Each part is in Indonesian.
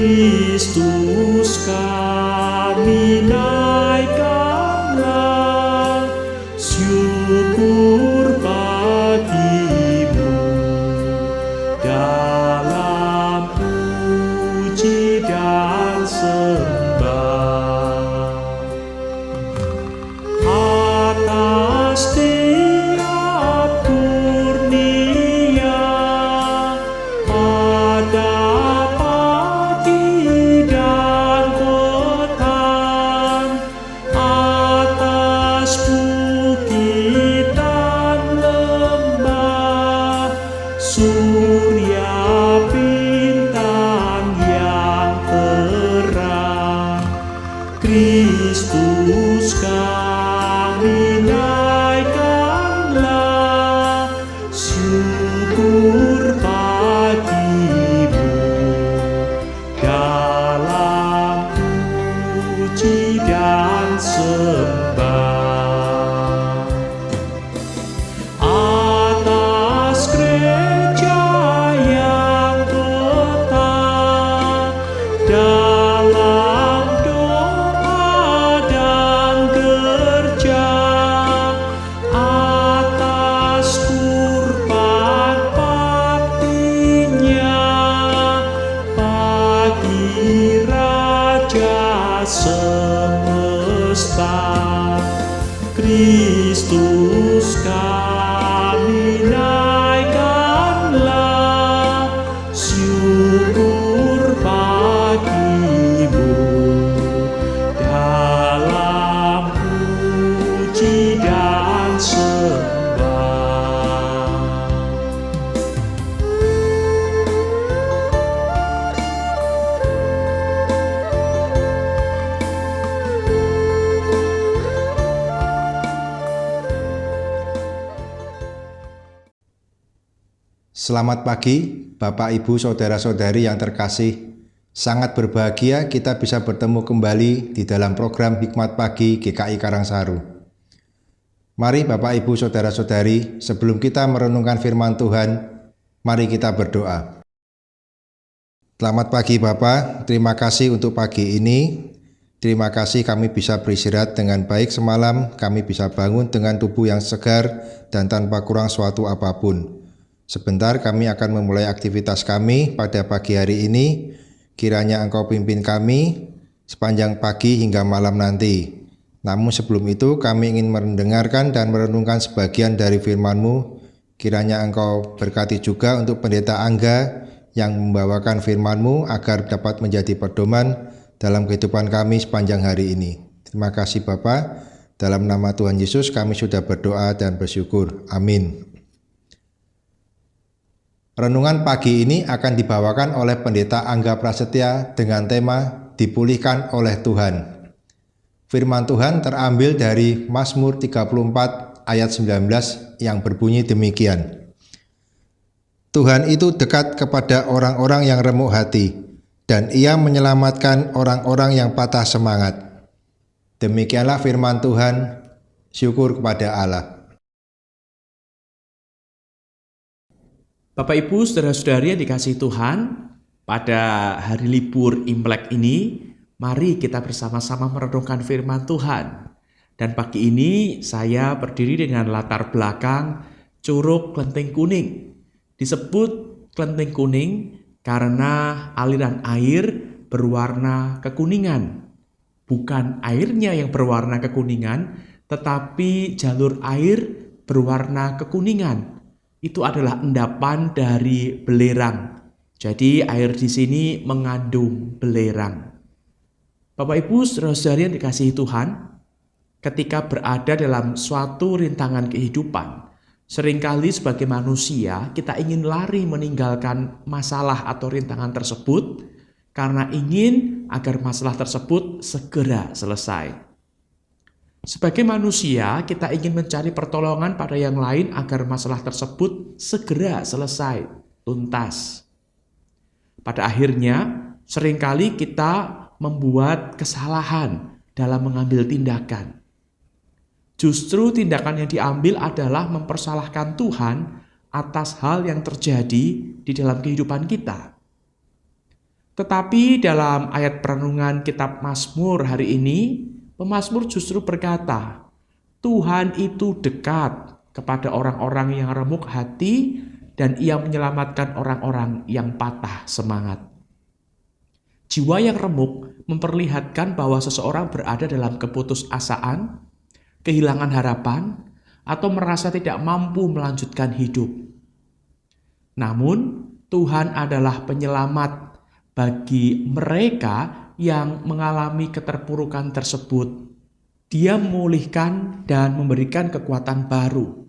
Kristus kami naikkanlah, syukur bagimu dalam puji dan sembah. Atas tiap kurnia pada pagi dan petang, atas bukit dan lembah, surya bintang yang terang, Kristus kami naikkanlah, syukur bagimu dalam puji dan sembah. Atas gereja yang tetap dalam doa dan kerja, atas kurban baktinya bagi Raja semesta, Kristus kami naikkanlah, syukur bagimu dalam puji dan sembah. Selamat pagi, Bapak, Ibu, Saudara-saudari yang terkasih. Sangat berbahagia kita bisa bertemu kembali di dalam program Hikmat Pagi GKI Karangsaru. Mari Bapak, Ibu, Saudara-saudari, sebelum kita merenungkan firman Tuhan, mari kita berdoa. Selamat pagi Bapak, terima kasih untuk pagi ini. Terima kasih kami bisa beristirahat dengan baik semalam, kami bisa bangun dengan tubuh yang segar dan tanpa kurang suatu apapun. Sebentar kami akan memulai aktivitas kami pada pagi hari ini. Kiranya Engkau pimpin kami sepanjang pagi hingga malam nanti. Namun sebelum itu kami ingin mendengarkan dan merenungkan sebagian dari firman-Mu. Kiranya Engkau berkati juga untuk Pendeta Angga yang membawakan firman-Mu agar dapat menjadi pedoman dalam kehidupan kami sepanjang hari ini. Terima kasih Bapa. Dalam nama Tuhan Yesus kami sudah berdoa dan bersyukur. Amin. Renungan pagi ini akan dibawakan oleh Pendeta Angga Prasetya dengan tema Dipulihkan oleh Tuhan. Firman Tuhan terambil dari Mazmur 34 ayat 19 yang berbunyi demikian. Tuhan itu dekat kepada orang-orang yang remuk hati, dan Ia menyelamatkan orang-orang yang patah semangat. Demikianlah firman Tuhan, syukur kepada Allah. Bapak Ibu, saudara-saudari yang dikasihi Tuhan, pada hari libur Imlek ini, mari kita bersama-sama merenungkan firman Tuhan. Dan pagi ini saya berdiri dengan latar belakang Curug Klenteng Kuning. Disebut Klenteng Kuning karena aliran air berwarna kekuningan. Bukan airnya yang berwarna kekuningan, tetapi jalur air berwarna kekuningan. Itu adalah endapan dari belerang. Jadi air di sini mengandung belerang. Bapak Ibu, saudara-saudari yang dikasihi Tuhan, ketika berada dalam suatu rintangan kehidupan, seringkali sebagai manusia kita ingin lari meninggalkan masalah atau rintangan tersebut karena ingin agar masalah tersebut segera selesai. Sebagai manusia, kita ingin mencari pertolongan pada yang lain agar masalah tersebut segera selesai, tuntas. Pada akhirnya, seringkali kita membuat kesalahan dalam mengambil tindakan. Justru tindakan yang diambil adalah mempersalahkan Tuhan atas hal yang terjadi di dalam kehidupan kita. Tetapi dalam ayat perenungan kitab Mazmur hari ini, pemazmur justru berkata, Tuhan itu dekat kepada orang-orang yang remuk hati dan Ia menyelamatkan orang-orang yang patah semangat. Jiwa yang remuk memperlihatkan bahwa seseorang berada dalam keputusasaan, kehilangan harapan, atau merasa tidak mampu melanjutkan hidup. Namun, Tuhan adalah penyelamat bagi mereka yang mengalami keterpurukan tersebut. Dia memulihkan dan memberikan kekuatan baru.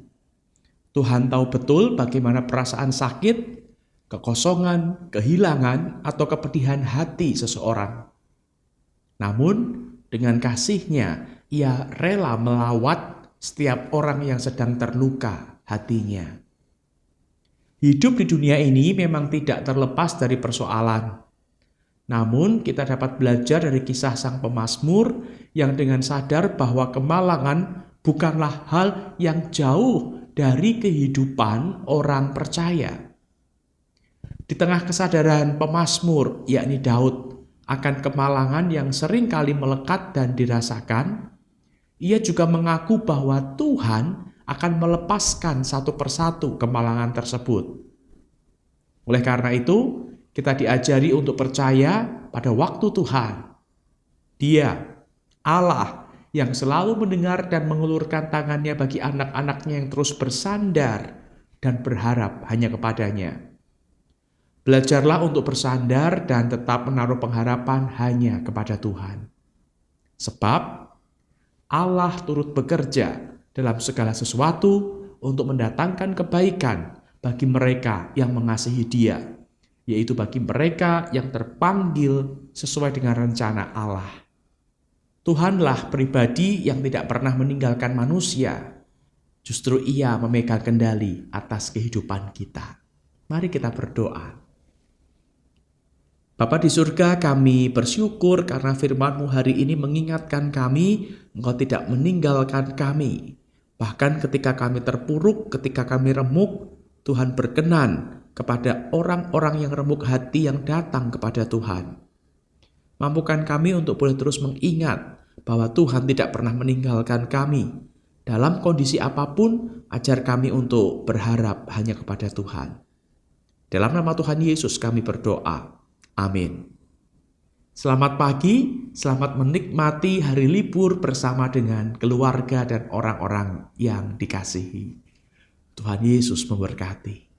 Tuhan tahu betul bagaimana perasaan sakit, kekosongan, kehilangan, atau kepedihan hati seseorang. Namun, dengan kasih-Nya, Ia rela melawat setiap orang yang sedang terluka hatinya. Hidup di dunia ini memang tidak terlepas dari persoalan. Namun kita dapat belajar dari kisah sang pemazmur yang dengan sadar bahwa kemalangan bukanlah hal yang jauh dari kehidupan orang percaya. Di tengah kesadaran pemazmur, yakni Daud, akan kemalangan yang sering kali melekat dan dirasakan, ia juga mengaku bahwa Tuhan akan melepaskan satu persatu kemalangan tersebut. Oleh karena itu, kita diajari untuk percaya pada waktu Tuhan. Dia, Allah, yang selalu mendengar dan mengulurkan tangannya bagi anak-anaknya yang terus bersandar dan berharap hanya kepadanya. Belajarlah untuk bersandar dan tetap menaruh pengharapan hanya kepada Tuhan. Sebab Allah turut bekerja dalam segala sesuatu untuk mendatangkan kebaikan bagi mereka yang mengasihi Dia, yaitu bagi mereka yang terpanggil sesuai dengan rencana Allah. Tuhanlah pribadi yang tidak pernah meninggalkan manusia. Justru Ia memegang kendali atas kehidupan kita. Mari kita berdoa. Bapa di surga, kami bersyukur karena firman-Mu hari ini mengingatkan kami, Engkau tidak meninggalkan kami. Bahkan ketika kami terpuruk, ketika kami remuk, Tuhan berkenan kepada orang-orang yang remuk hati yang datang kepada Tuhan. Mampukan kami untuk boleh terus mengingat bahwa Tuhan tidak pernah meninggalkan kami. Dalam kondisi apapun, ajar kami untuk berharap hanya kepada Tuhan. Dalam nama Tuhan Yesus kami berdoa. Amin. Selamat pagi, selamat menikmati hari libur bersama dengan keluarga dan orang-orang yang dikasihi. Tuhan Yesus memberkati.